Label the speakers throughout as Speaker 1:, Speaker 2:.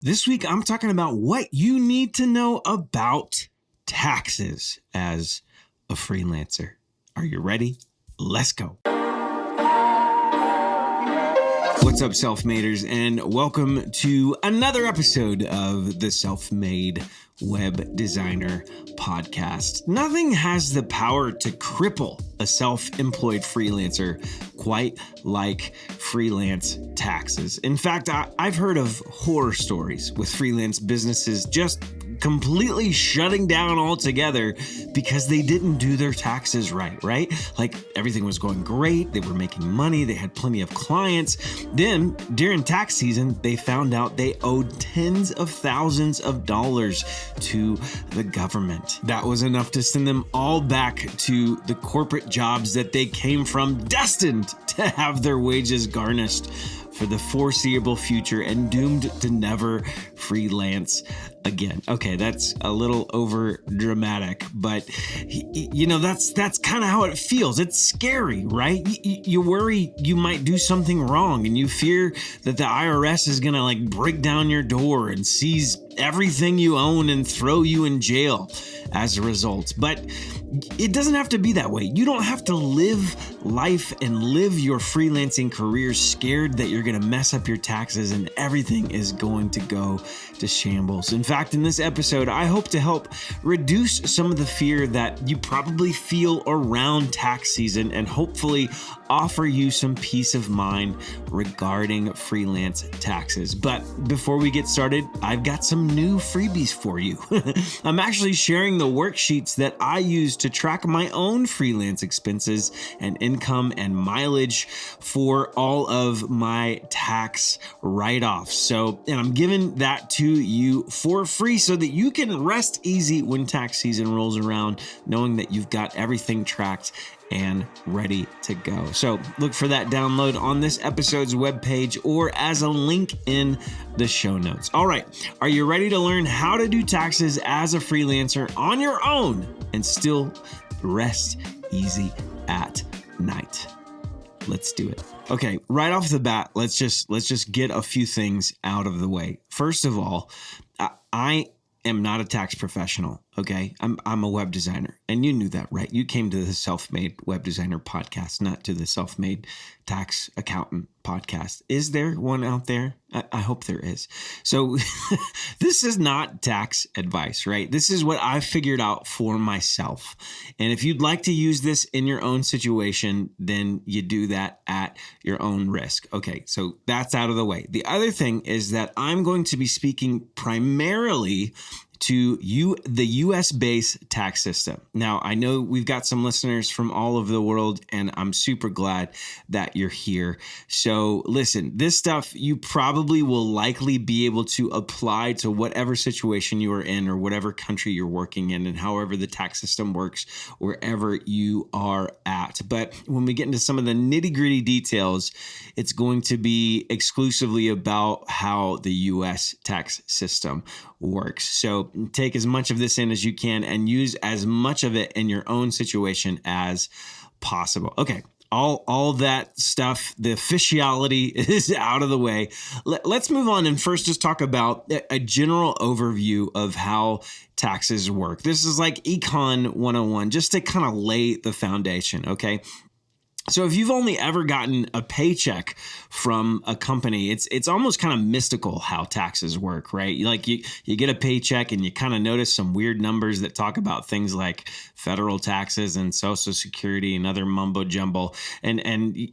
Speaker 1: This week, I'm talking about what you need to know about taxes as a freelancer. Are you ready? Let's go. What's up, self-maders, and welcome to another episode of the Self-Made Web Designer Podcast. Nothing has the power to cripple a self-employed freelancer quite like freelance taxes. In fact, I've heard of horror stories with freelance businesses just completely shutting down altogether because they didn't do their taxes right? Like everything was going great. They were making money. They had plenty of clients. Then during tax season, they found out they owed tens of thousands of dollars to the government. That was enough to send them all back to the corporate jobs that they came from, destined to have their wages garnished for the foreseeable future and doomed to never freelance again. Okay, that's a little over dramatic, but you know, that's kind of how it feels. It's scary, right? You worry you might do something wrong, and you fear that the IRS is gonna like break down your door and seize everything you own and throw you in jail as a result. But it doesn't have to be that way. You don't have to live life and live your freelancing career scared that you're going to mess up your taxes and everything is going to go to shambles. In fact, in this episode, I hope to help reduce some of the fear that you probably feel around tax season and hopefully offer you some peace of mind regarding freelance taxes. But before we get started, I've got some new freebies for you. I'm actually sharing the worksheets that I use to track my own freelance expenses and income and mileage for all of my tax write-offs. So, and I'm giving that to you for free so that you can rest easy when tax season rolls around, knowing that you've got everything tracked and ready to go. So look for that download on this episode's webpage or as a link in the show notes. All right, are you ready to learn how to do taxes as a freelancer on your own and still rest easy at night? Let's do it. Okay, right off the bat, let's just get a few things out of the way. First of all, I am not a tax professional, okay? I'm a web designer, and you knew that, right? You came to the Self-Made Web Designer Podcast, not to the Self-Made Tax Accountant Podcast. Is there one out there? I hope there is. So this is not tax advice, right? This is what I figured out for myself. And if you'd like to use this in your own situation, then you do that at your own risk. Okay, so that's out of the way. The other thing is that I'm going to be speaking primarily to the US-based tax system. Now, I know we've got some listeners from all over the world, and I'm super glad that you're here. So listen, this stuff you probably will likely be able to apply to whatever situation you are in or whatever country you're working in and however the tax system works wherever you are at. But when we get into some of the nitty-gritty details, it's going to be exclusively about how the US tax system works. So take as much of this in as you can and use as much of it in your own situation as possible. Okay. All that stuff, the officiality is out of the way. Let's move on and first just talk about a general overview of how taxes work. This is like Econ 101, just to kind of lay the foundation, okay? So if you've only ever gotten a paycheck from a company, it's almost kind of mystical how taxes work, right? Like you get a paycheck and you kind of notice some weird numbers that talk about things like federal taxes and Social Security and other mumbo jumbo. And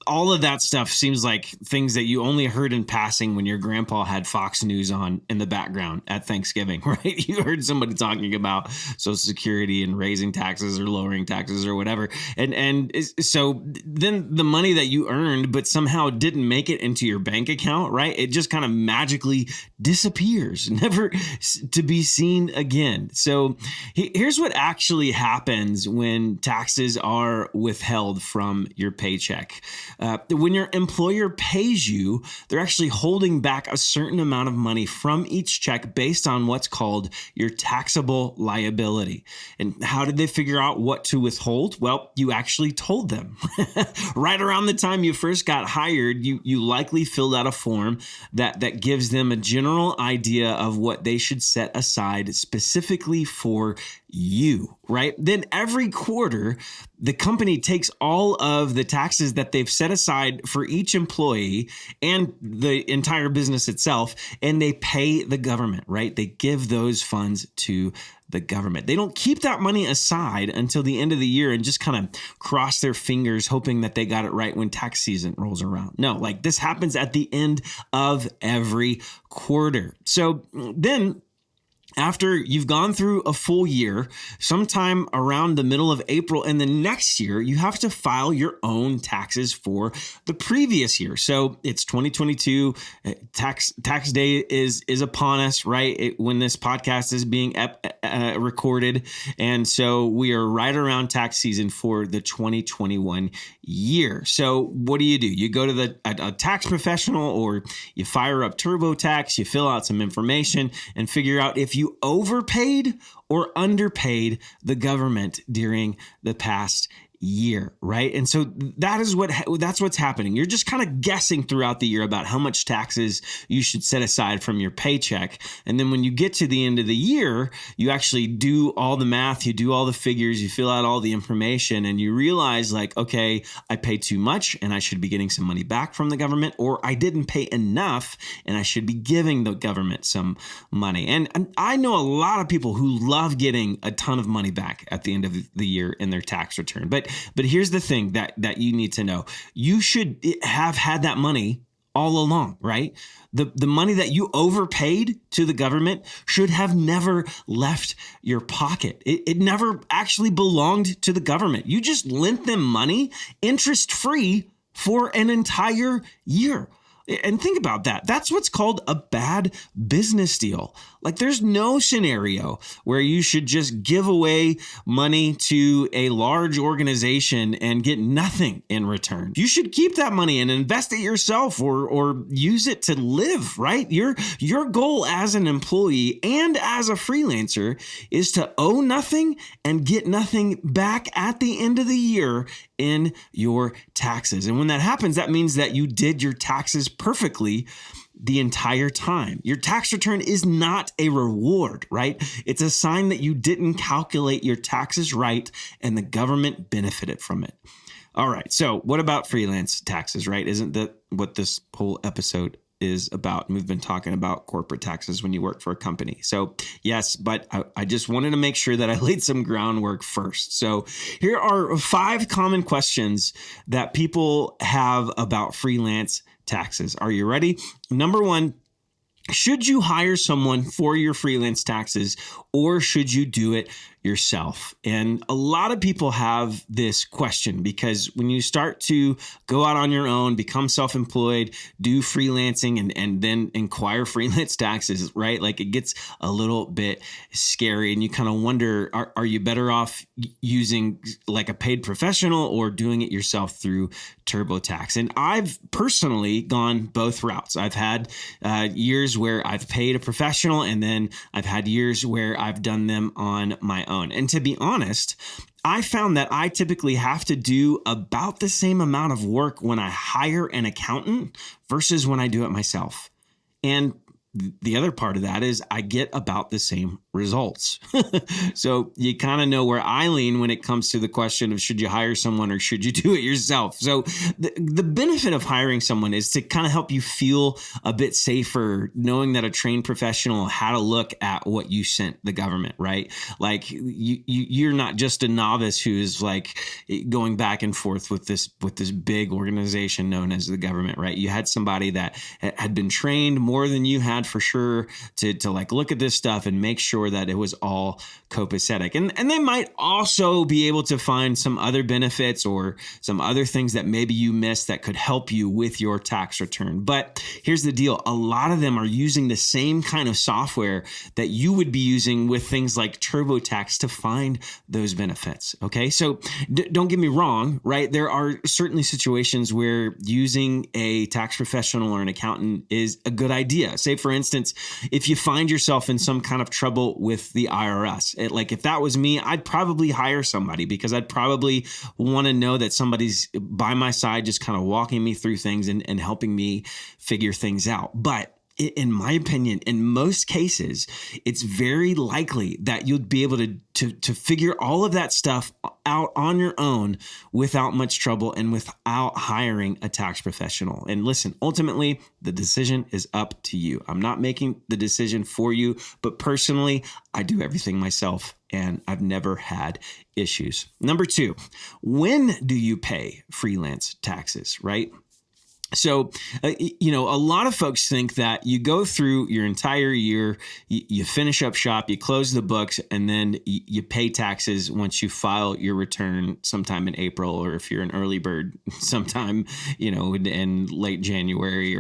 Speaker 1: all of that stuff seems like things that you only heard in passing when your grandpa had Fox News on in the background at Thanksgiving, right? You heard somebody talking about Social Security and raising taxes or lowering taxes or whatever. And so then the money that you earned but somehow didn't make it into your bank account, right? It just kind of magically disappears, never to be seen again. So here's what actually happens when taxes are withheld from your paycheck. When your employer pays you, they're actually holding back a certain amount of money from each check based on what's called your taxable liability. And how did they figure out what to withhold? Well, you actually told them, time, right around the time you first got hired, you likely filled out a form that gives them a general idea of what they should set aside specifically for you, right? Then every quarter, the company takes all of the taxes that they've set aside for each employee and the entire business itself, and they pay the government, right? They give those funds to the government. They don't keep that money aside until the end of the year and just kind of cross their fingers hoping that they got it right when tax season rolls around. No, like this happens at the end of every quarter. So then after you've gone through a full year, sometime around the middle of April in the next year, you have to file your own taxes for the previous year. So it's 2022. Tax day is upon us, right? When this podcast is being recorded. And so we are right around tax season for the 2021 year. So what do? You go to a tax professional, or you fire up TurboTax, you fill out some information and figure out if you overpaid or underpaid the government during the past year, right? And so that's what's happening. You're just kind of guessing throughout the year about how much taxes you should set aside from your paycheck. And then when you get to the end of the year, you actually do all the math, you do all the figures, you fill out all the information, and you realize like, okay, I paid too much and I should be getting some money back from the government, or I didn't pay enough and I should be giving the government some money. And I know a lot of people who love getting a ton of money back at the end of the year in their tax return. But here's the thing that you need to know. You should have had that money all along, right? The money that you overpaid to the government should have never left your pocket. It never actually belonged to the government. You just lent them money interest-free for an entire year. And think about that. That's what's called a bad business deal. Like there's no scenario where you should just give away money to a large organization and get nothing in return. You should keep that money and invest it yourself or use it to live, right? Your goal as an employee and as a freelancer is to owe nothing and get nothing back at the end of the year in your taxes. And when that happens, that means that you did your taxes perfectly the entire time. Your tax return is not a reward, right? It's a sign that you didn't calculate your taxes right and the government benefited from it. All right. So what about freelance taxes, right? Isn't that what this whole episode is about? And we've been talking about corporate taxes when you work for a company. So yes, but I just wanted to make sure that I laid some groundwork first. So here are 5 common questions that people have about freelance taxes. Are you ready? Number 1, should you hire someone for your freelance taxes or should you do it yourself? And a lot of people have this question because when you start to go out on your own, become self-employed, do freelancing and then inquire freelance taxes, right? Like it gets a little bit scary and you kind of wonder, are you better off using like a paid professional or doing it yourself through TurboTax? And I've personally gone both routes. I've had years where I've paid a professional and then I've had years where I've done them on my own. And to be honest, I found that I typically have to do about the same amount of work when I hire an accountant versus when I do it myself. And the other part of that is I get about the same results. So you kind of know where I lean when it comes to the question of should you hire someone or should you do it yourself? So the benefit of hiring someone is to kind of help you feel a bit safer knowing that a trained professional had a look at what you sent the government, right? Like you're not just a novice who is like going back and forth with this big organization known as the government, right? You had somebody that had been trained more than you had for sure to like look at this stuff and make sure that it was all copacetic. And they might also be able to find some other benefits or some other things that maybe you missed that could help you with your tax return. But here's the deal. A lot of them are using the same kind of software that you would be using with things like TurboTax to find those benefits. Okay. So don't get me wrong, right? There are certainly situations where using a tax professional or an accountant is a good idea. Say, for instance, if you find yourself in some kind of trouble with the IRS, like if that was me, I'd probably hire somebody because I'd probably want to know that somebody's by my side, just kind of walking me through things and helping me figure things out. But in my opinion, in most cases, it's very likely that you'll be able to figure all of that stuff out on your own without much trouble and without hiring a tax professional. And listen, ultimately, the decision is up to you. I'm not making the decision for you, but personally, I do everything myself and I've never had issues. Number 2, when do you pay freelance taxes, right? So, a lot of folks think that you go through your entire year, you finish up shop, you close the books, and then you pay taxes once you file your return sometime in April, or if you're an early bird, sometime, in late January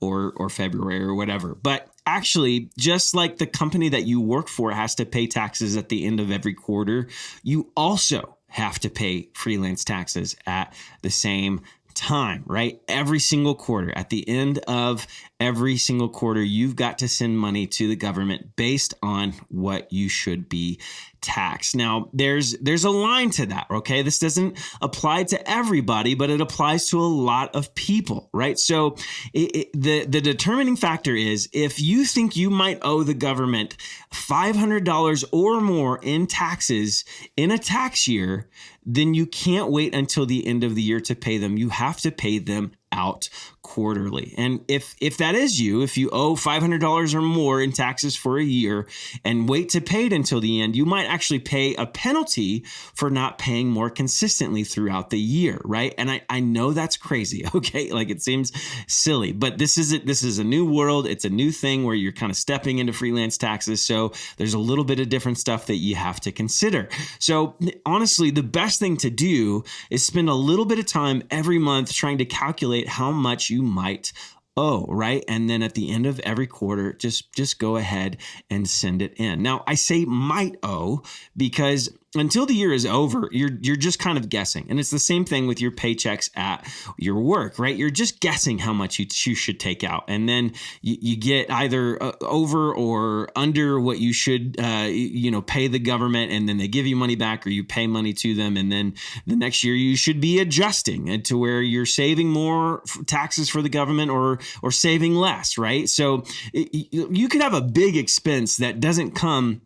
Speaker 1: or February or whatever. But actually, just like the company that you work for has to pay taxes at the end of every quarter, you also have to pay freelance taxes at the same time, right? Every single quarter, at the end of every single quarter, you've got to send money to the government based on what you should be taxed. Now, there's a line to that, okay? This doesn't apply to everybody, but it applies to a lot of people, right? So the determining factor is if you think you might owe the government $500 or more in taxes in a tax year, then you can't wait until the end of the year to pay them. You have to pay them out quarterly. And if that is you, if you owe $500 or more in taxes for a year and wait to pay it until the end, you might actually pay a penalty for not paying more consistently throughout the year, right? And I know that's crazy, okay? Like it seems silly, but this is a new world. It's a new thing where you're kind of stepping into freelance taxes. So there's a little bit of different stuff that you have to consider. So honestly, the best thing to do is spend a little bit of time every month trying to calculate how much you might owe, right? And then at the end of every quarter, just go ahead and send it in. Now, I say might owe because until the year is over, you're just kind of guessing. And it's the same thing with your paychecks at your work, right? You're just guessing how much you should take out. And then you get either over or under what you should, pay the government, and then they give you money back or you pay money to them. And then the next year you should be adjusting to where you're saving more taxes for the government or saving less, right? So you could have a big expense that doesn't come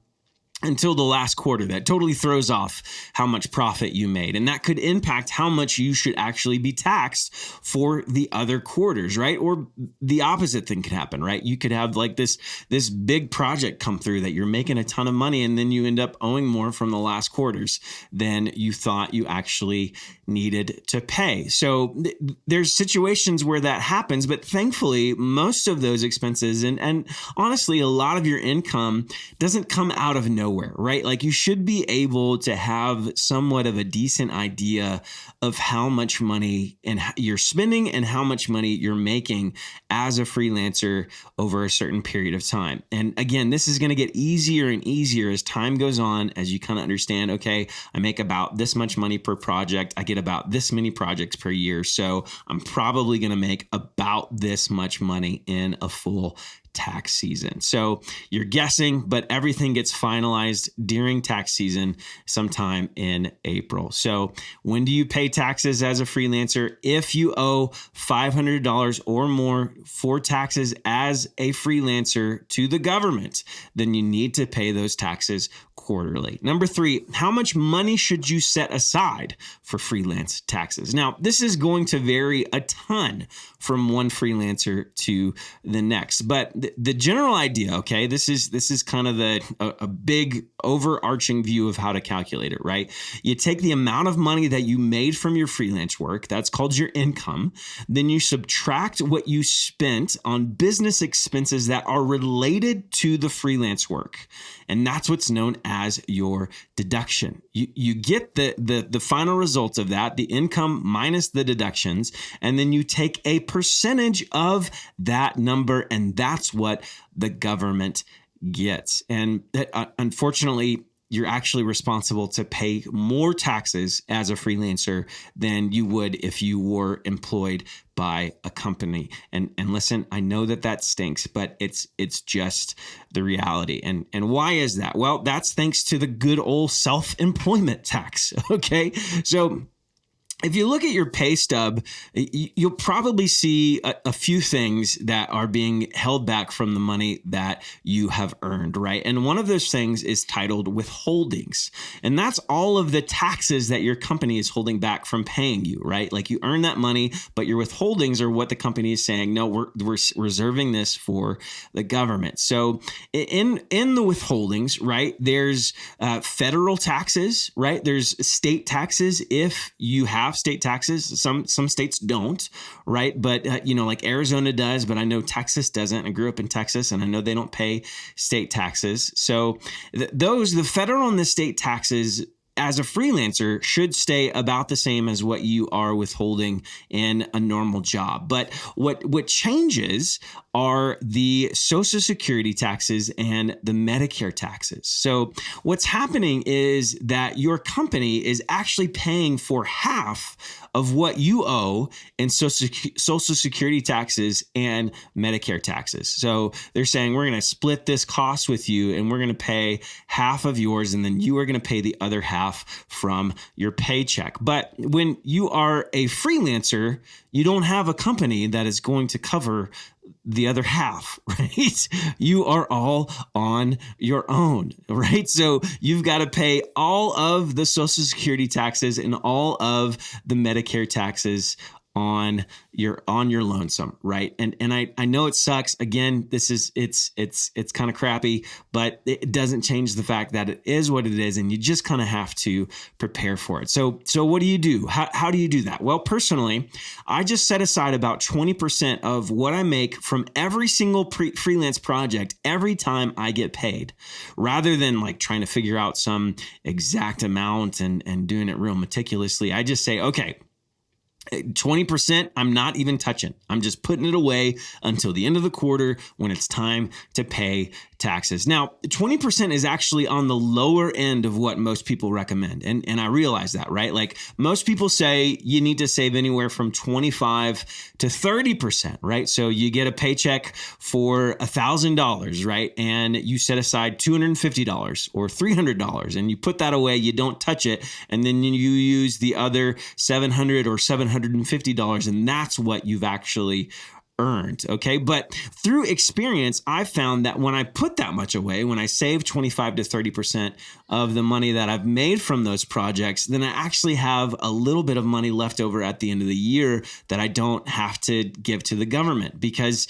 Speaker 1: until the last quarter that totally throws off how much profit you made. And that could impact how much you should actually be taxed for the other quarters, right? Or the opposite thing could happen, right? You could have like this big project come through that you're making a ton of money and then you end up owing more from the last quarters than you thought you actually needed to pay. So there's situations where that happens, but thankfully most of those expenses and honestly, a lot of your income doesn't come out of nowhere. Right? Like you should be able to have somewhat of a decent idea of how much money you're spending and how much money you're making as a freelancer over a certain period of time. And again, this is going to get easier and easier as time goes on, as you kind of understand, okay, I make about this much money per project. I get about this many projects per year. So I'm probably going to make about this much money in a full tax season. So you're guessing, but everything gets finalized during tax season sometime in April. So when do you pay taxes as a freelancer? If you owe $500 or more for taxes as a freelancer to the government, then you need to pay those taxes quarterly. Number 3, how much money should you set aside for freelance taxes? Now, this is going to vary a ton from one freelancer to the next, but the general idea, okay, this is kind of a big overarching view of how to calculate it, right? You take the amount of money that you made from your freelance work, that's called your income. Then you subtract what you spent on business expenses that are related to the freelance work. And that's what's known as your deduction. You get the final results of that, the income minus the deductions, and then you take a percentage of that number, and that's what the government gets. And unfortunately, you're actually responsible to pay more taxes as a freelancer than you would if you were employed by a company. And listen, I know that stinks, but it's just the reality. And why is that? Well, that's thanks to the good old self-employment tax. Okay. So if you look at your pay stub, you'll probably see a few things that are being held back from the money that you have earned, right? And one of those things is titled withholdings. And that's all of the taxes that your company is holding back from paying you, right? Like you earn that money, but your withholdings are what the company is saying, no, we're reserving this for the government. So in the withholdings, right, there's federal taxes, right? There's state taxes if you have state taxes. Some states don't, right? But like Arizona does, but I know Texas doesn't. I grew up in Texas and I know they don't pay state taxes. So the federal and the state taxes as a freelancer should stay about the same as what you are withholding in a normal job. But what changes are the Social Security taxes and the Medicare taxes. So what's happening is that your company is actually paying for half of what you owe in Social Security taxes and Medicare taxes. So they're saying, we're going to split this cost with you and we're going to pay half of yours and then you are going to pay the other half from your paycheck. But when you are a freelancer, you don't have a company that is going to cover the other half, right? You are all on your own, right? So you've got to pay all of the Social Security taxes and all of the Medicare taxes on your lonesome, right? And I know it sucks. Again, it's kind of crappy, but it doesn't change the fact that it is what it is, and you just kind of have to prepare for it. So what do you do? How do you do that? Well, personally, I just set aside about 20% of what I make from every single freelance project every time I get paid, rather than like trying to figure out some exact amount and doing it real meticulously. I just say, okay, 20% I'm not even touching. I'm just putting it away until the end of the quarter when it's time to pay taxes. Now, 20% is actually on the lower end of what most people recommend. And I realize that, right? Like most people say you need to save anywhere from 25 to 30%, right? So you get a paycheck for $1,000, right? And you set aside $250 or $300 and you put that away, you don't touch it. And then you use the other $700 or $750, and that's what you've actually earned. Okay. But through experience, I found that when I put that much away, when I save 25 to 30% of the money that I've made from those projects, then I actually have a little bit of money left over at the end of the year that I don't have to give to the government, because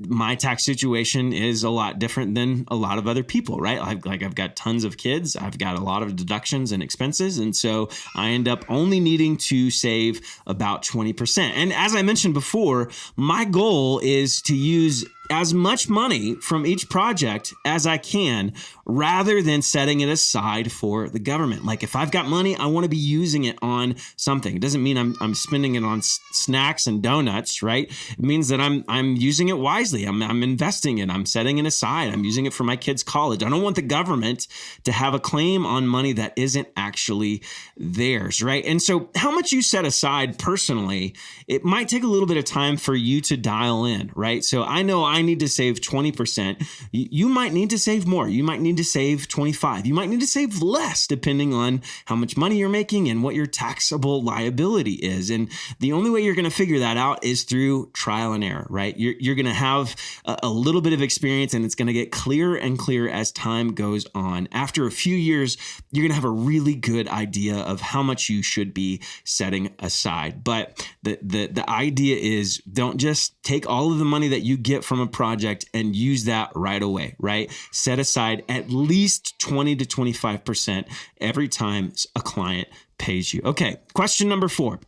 Speaker 1: my tax situation is a lot different than a lot of other people, right? I've got tons of kids. I've got a lot of deductions and expenses. And so I end up only needing to save about 20%. And as I mentioned before, my goal is to use as much money from each project as I can, rather than setting it aside for the government. Like if I've got money, I want to be using it on something. It doesn't mean I'm spending it on snacks and donuts, right? It means that I'm using it wisely. I'm investing it. I'm setting it aside. I'm using it for my kids' college. I don't want the government to have a claim on money that isn't actually theirs, right? And so how much you set aside personally, it might take a little bit of time for you to dial in, right? So I know I need to save 20%. You might need to save more. You might need to save 25. You might need to save less depending on how much money you're making and what your taxable liability is. And the only way you're going to figure that out is through trial and error, right? You're going to have a little bit of experience, and it's going to get clearer and clearer as time goes on. After a few years, you're going to have a really good idea of how much you should be setting aside. But the idea is, don't just take all of the money that you get from a project and use that right away, right? Set aside at least 20 to 25% every time a client pays you. Okay, question number 4.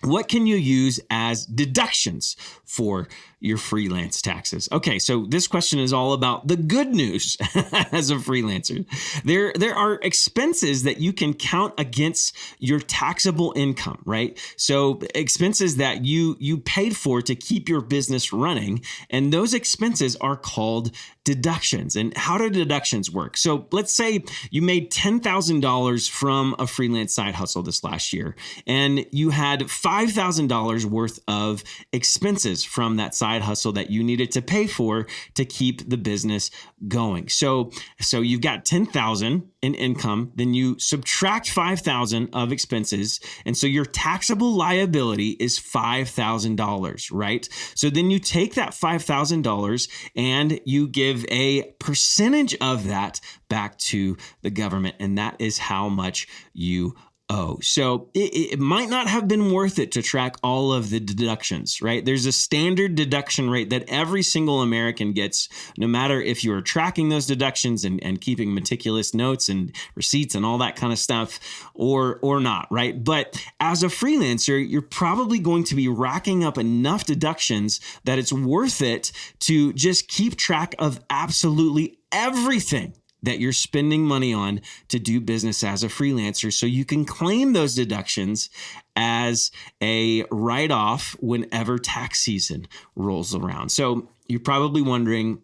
Speaker 1: What can you use as deductions for your freelance taxes? Okay, so this question is all about the good news as a freelancer. There are expenses that you can count against your taxable income, right? So expenses that you paid for to keep your business running, and those expenses are called deductions. And how do deductions work? So let's say you made $10,000 from a freelance side hustle this last year, and you had $5,000 worth of expenses from that side hustle that you needed to pay for to keep the business going. So you've got 10,000 in income, then you subtract 5,000 of expenses, and so your taxable liability is $5,000, right? So then you take that $5,000 and you give a percentage of that back to the government, and that is how much you owe. So it might not have been worth it to track all of the deductions, right? There's a standard deduction rate that every single American gets, no matter if you are tracking those deductions and keeping meticulous notes and receipts and all that kind of stuff or not, right? But as a freelancer, you're probably going to be racking up enough deductions that it's worth it to just keep track of absolutely everything that you're spending money on to do business as a freelancer, so you can claim those deductions as a write-off whenever tax season rolls around. So you're probably wondering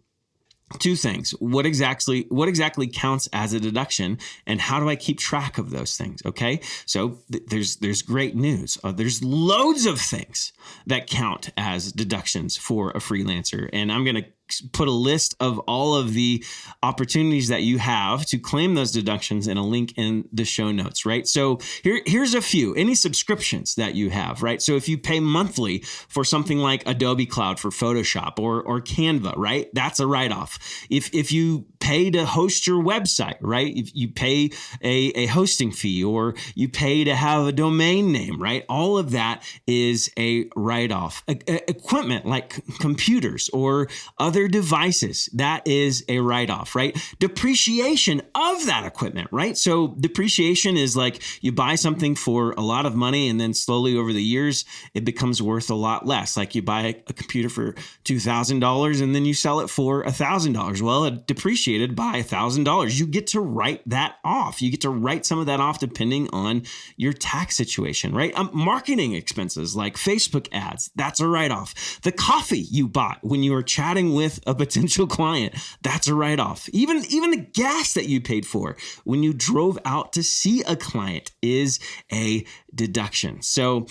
Speaker 1: two things. What exactly counts as a deduction, and how do I keep track of those things? Okay. So there's great news. There's loads of things that count as deductions for a freelancer. And I'm going to put a list of all of the opportunities that you have to claim those deductions in a link in the show notes, right? So here's a few. Any subscriptions that you have, right? So if you pay monthly for something like Adobe Cloud for Photoshop or Canva, right? That's a write-off. If you pay to host your website, right? If you pay a hosting fee, or you pay to have a domain name, right? All of that is a write-off. Equipment like computers or other devices, that is a write-off, right? Depreciation of that equipment, right? So depreciation is like you buy something for a lot of money and then slowly over the years, it becomes worth a lot less. Like you buy a computer for $2,000 and then you sell it for $1,000. Well, it depreciated by $1,000. You get to write that off. You get to write some of that off depending on your tax situation, right? Marketing expenses like Facebook ads, that's a write-off. The coffee you bought when you were chatting with a potential client, that's a write-off. Even the gas that you paid for when you drove out to see a client is a deduction. So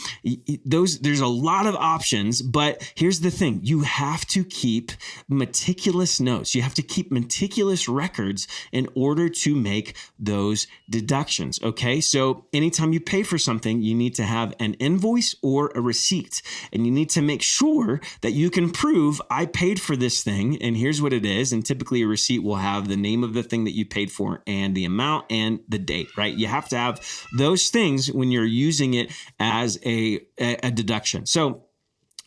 Speaker 1: there's a lot of options, but here's the thing. You have to keep meticulous notes. You have to keep meticulous records in order to make those deductions. Okay. So anytime you pay for something, you need to have an invoice or a receipt, and you need to make sure that you can prove I paid for this thing and here's what it is. And typically a receipt will have the name of the thing that you paid for and the amount and the date, right? You have to have those things when you're using it as a deduction. So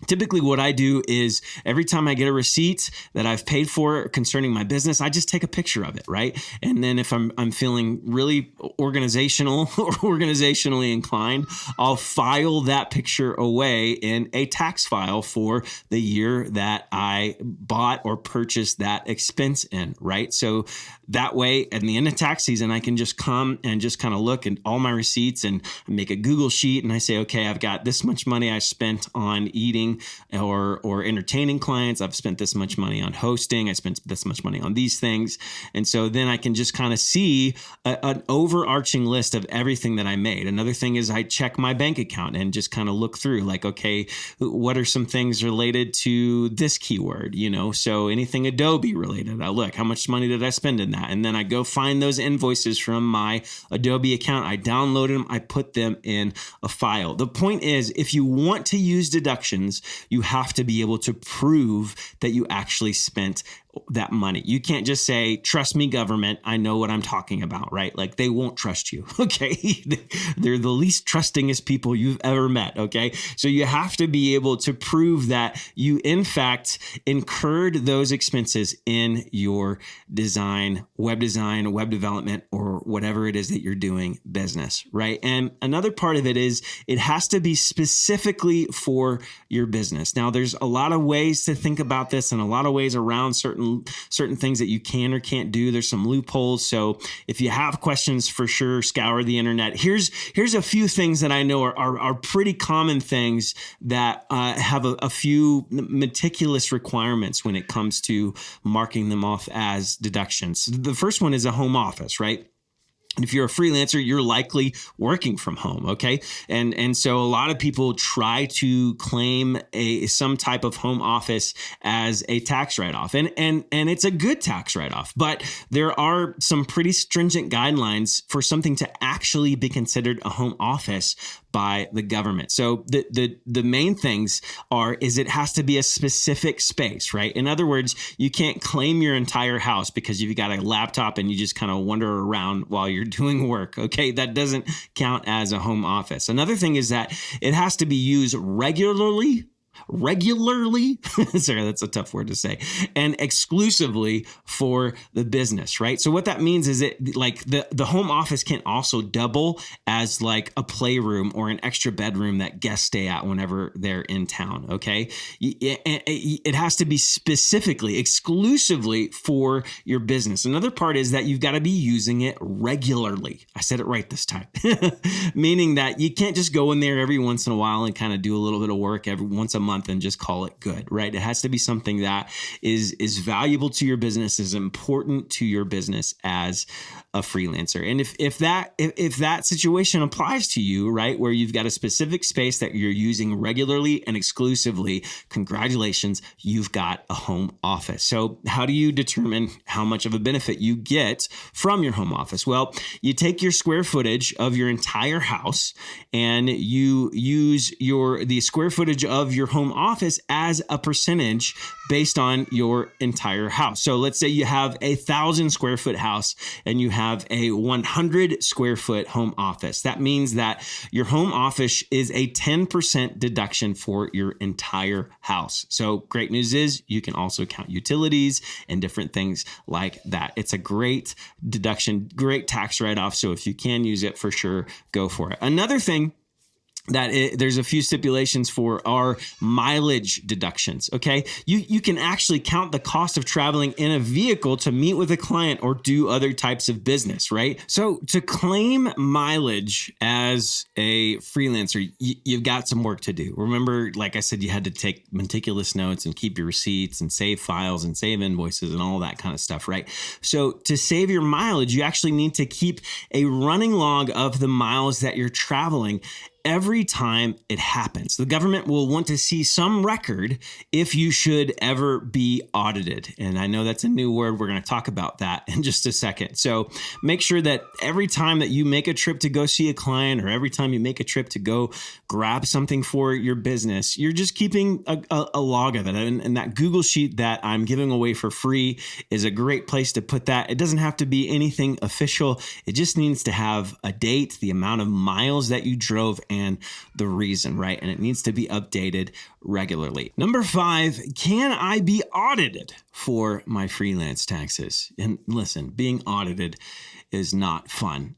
Speaker 1: typically what I do is every time I get a receipt that I've paid for concerning my business, I just take a picture of it, right? And then if I'm feeling really organizational or organizationally inclined, I'll file that picture away in a tax file for the year that I bought or purchased that expense in, right? So that way at the end of tax season, I can just come and just kind of look at all my receipts and make a Google sheet. And I say, okay, I've got this much money I spent on eating or entertaining clients. I've spent this much money on hosting. I spent this much money on these things. And so then I can just kind of see an overarching list of everything that I made. Another thing is I check my bank account and just kind of look through like, okay, what are some things related to this keyword? So anything Adobe related, I look, how much money did I spend in that? And then I go find those invoices from my Adobe account. I download them. I put them in a file. The point is, if you want to use deductions, you have to be able to prove that you actually spent that money. You can't just say, trust me, government, I know what I'm talking about, right? Like they won't trust you, okay? They're the least trustingest people you've ever met, okay? So you have to be able to prove that you, in fact, incurred those expenses in your design, web development, or whatever it is that you're doing business, right? And another part of it is it has to be specifically for your business. Now, there's a lot of ways to think about this and a lot of ways around certain certain things that you can or can't do. There's some loopholes. So if you have questions, for sure, scour the internet. Here's a few things that I know are pretty common things that have a few meticulous requirements when it comes to marking them off as deductions. The first one is a home office, right? And if you're a freelancer, you're likely working from home, okay? And so a lot of people try to claim some type of home office as a tax write-off. And it's a good tax write-off, but there are some pretty stringent guidelines for something to actually be considered a home office by the government. So the main things is it has to be a specific space, right? In other words, you can't claim your entire house because you've got a laptop and you just kind of wander around while you're doing work. Okay, that doesn't count as a home office. Another thing is that it has to be used regularly, sorry, that's a tough word to say, and exclusively for the business, right? So what that means is it like the home office can also double as like a playroom or an extra bedroom that guests stay at whenever they're in town, okay? It has to be specifically, exclusively for your business. Another part is that you've got to be using it regularly. I said it right this time, meaning that you can't just go in there every once in a while and kind of do a little bit of work every once a month and just call it good, right? It has to be something that is valuable to your business, is important to your business as a freelancer. And if that situation applies to you, right, where you've got a specific space that you're using regularly and exclusively, congratulations, you've got a home office. So how do you determine how much of a benefit you get from your home office? Well, you take your square footage of your entire house and you use the square footage of your home office as a percentage based on your entire house. So let's say you have 1,000 square foot house and you have a 100 square foot home office. That means that your home office is a 10% deduction for your entire house. So great news is you can also count utilities and different things like that. It's a great deduction, great tax write-off. So if you can use it, for sure, go for it. Another thing there's a few stipulations for our mileage deductions, okay? You can actually count the cost of traveling in a vehicle to meet with a client or do other types of business, right? So to claim mileage as a freelancer, you've got some work to do. Remember, like I said, you had to take meticulous notes and keep your receipts and save files and save invoices and all that kind of stuff, right? So to save your mileage, you actually need to keep a running log of the miles that you're traveling every time it happens. The government will want to see some record if you should ever be audited. And I know that's a new word. We're going to talk about that in just a second. So make sure that every time that you make a trip to go see a client or every time you make a trip to go grab something for your business, you're just keeping a log of it. And that Google Sheet that I'm giving away for free is a great place to put that. It doesn't have to be anything official. It just needs to have a date, the amount of miles that you drove, and the reason, right? And it needs to be updated regularly. Number 5, can I be audited for my freelance taxes? And listen, being audited is not fun.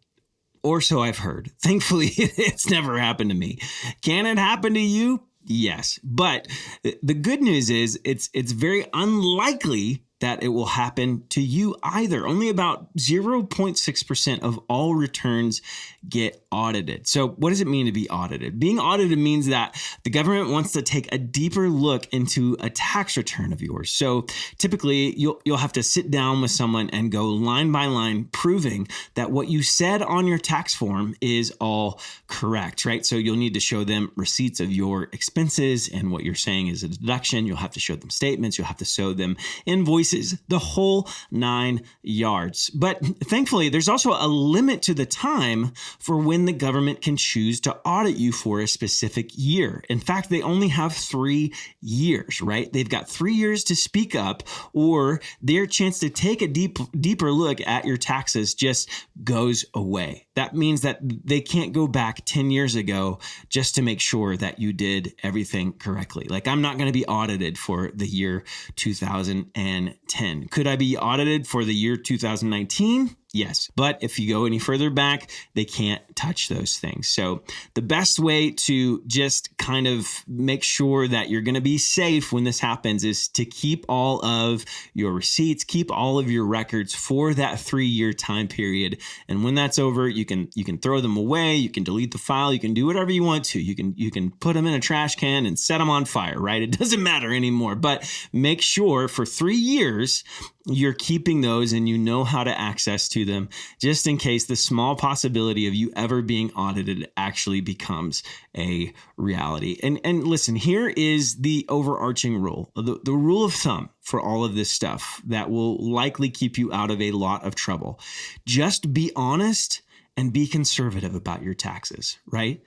Speaker 1: Or so I've heard. Thankfully, it's never happened to me. Can it happen to you? Yes. But the good news is it's very unlikely that it will happen to you either. Only about 0.6% of all returns get audited. So what does it mean to be audited? Being audited means that the government wants to take a deeper look into a tax return of yours. So typically you'll have to sit down with someone and go line by line proving that what you said on your tax form is all correct, right? So you'll need to show them receipts of your expenses and what you're saying is a deduction. You'll have to show them statements. You'll have to show them invoices, the whole 9 yards. But thankfully, there's also a limit to the time for when the government can choose to audit you for a specific year. In fact, they only have 3 years, right? They've got 3 years to speak up, or their chance to take a deeper look at your taxes just goes away. That means that they can't go back 10 years ago just to make sure that you did everything correctly. Like, I'm not going to be audited for the year 2010. Could I be audited for the year 2019? Yes. But if you go any further back, they can't touch those things. So the best way to just kind of make sure that you're going to be safe when this happens is to keep all of your receipts, keep all of your records for that 3-year time period. And when that's over, you can throw them away. You can delete the file. You can do whatever you want to. You can put them in a trash can and set them on fire, right? It doesn't matter anymore. But make sure for 3 years, you're keeping those and you know how to access to them, just in case the small possibility of you ever being audited actually becomes a reality. And listen, here is the overarching rule, the rule of thumb for all of this stuff that will likely keep you out of a lot of trouble. Just be honest and be conservative about your taxes, right?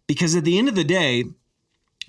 Speaker 1: Because at the end of the day,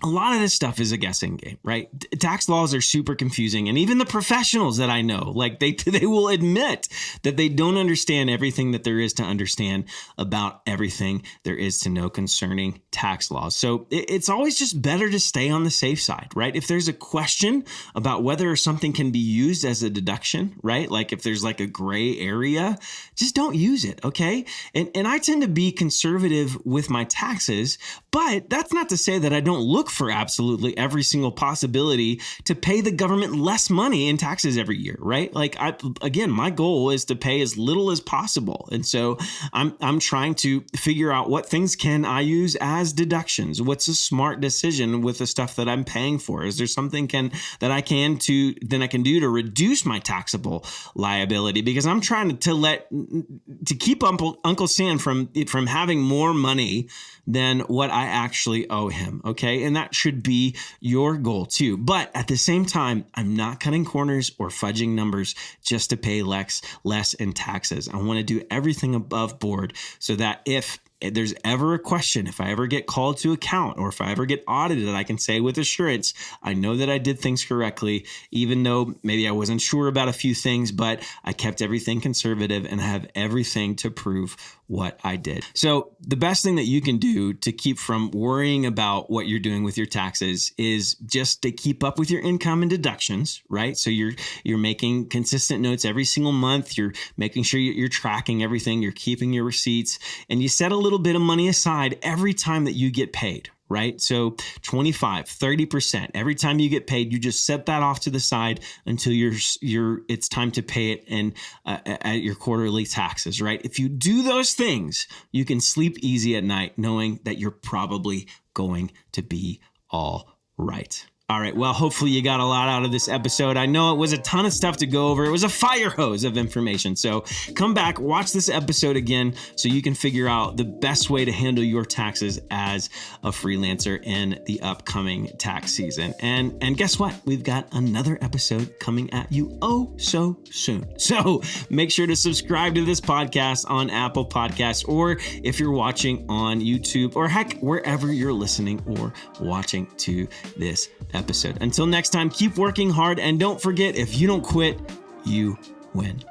Speaker 1: a lot of this stuff is a guessing game, right? Tax laws are super confusing. And even the professionals that I know, like they will admit that they don't understand everything that there is to understand about everything there is to know concerning tax laws. So it's always just better to stay on the safe side, right? If there's a question about whether something can be used as a deduction, right? Like if there's like a gray area, just don't use it, okay? And I tend to be conservative with my taxes, but that's not to say that I don't look for absolutely every single possibility to pay the government less money in taxes every year, right? Like again, my goal is to pay as little as possible. And so I'm trying to figure out what things can I use as deductions? What's a smart decision with the stuff that I'm paying for? Is there something that I can do to reduce my taxable liability? Because I'm trying to keep Uncle Sam from having more money than what I actually owe him. Okay. And that should be your goal too. But at the same time, I'm not cutting corners or fudging numbers just to pay less in taxes. I want to do everything above board so that if there's ever a question, if I ever get called to account or if I ever get audited, I can say with assurance, I know that I did things correctly, even though maybe I wasn't sure about a few things, but I kept everything conservative and I have everything to prove what I did. So the best thing that you can do to keep from worrying about what you're doing with your taxes is just to keep up with your income and deductions, right? So you're making consistent notes every single month. You're making sure you're tracking everything. You're keeping your receipts, and you set a little bit of money aside every time that you get paid, right? So 25, 30%, every time you get paid, you just set that off to the side until it's time to pay it in at your quarterly taxes, right? If you do those things, you can sleep easy at night knowing that you're probably going to be all right. All right. Well, hopefully you got a lot out of this episode. I know it was a ton of stuff to go over. It was a fire hose of information. So come back, watch this episode again so you can figure out the best way to handle your taxes as a freelancer in the upcoming tax season. And guess what? We've got another episode coming at you so soon. So make sure to subscribe to this podcast on Apple Podcasts, or if you're watching on YouTube, or heck, wherever you're listening or watching to this episode. Until next time, keep working hard, and don't forget, if you don't quit, you win.